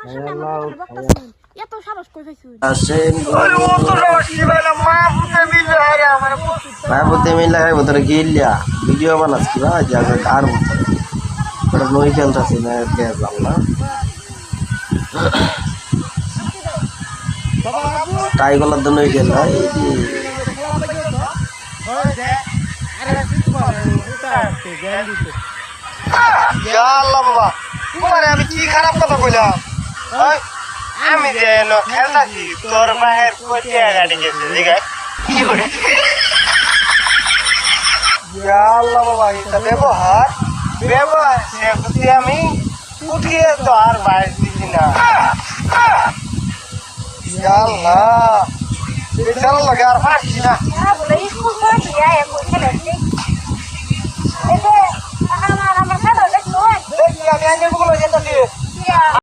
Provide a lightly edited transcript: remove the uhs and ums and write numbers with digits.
আমার সামনে আমার মুখের বক্তাছেন এত সাহস কই পাইছুন আসেন আরে ও তো রশি বেলা মা বুঝে মিলে আরে আমার মাহবুতে মিল লাগাই ভিতরে গিলিয়া ভিডিও বানাস কি ভাই যাবে কার ভিতরে ওটা নই খেলতাছি না দেখলাম না টাই গলার জন্য নই খেল ভাই ইয়া আল্লাহ বাবা তোমারে আমি কি খারাপ কথা কইলাম আমি যেন খেলতাছি তোর মায়ের কোটে গাড়ি গেছে দিগা কি করে ইয়া আল্লাহ বাবা এটা ব্যবহার সে যদি আমি উঠিয়ে তো আর বাইরে দিছি না ইয়া আল্লাহ এটা লাগে আর পাচ্ছি না বলে স্কুল করে দিয়া এক খেলে এই যে আমার সাথে দেখো দেখি আমি আগে গুলো যেতে দিয়ে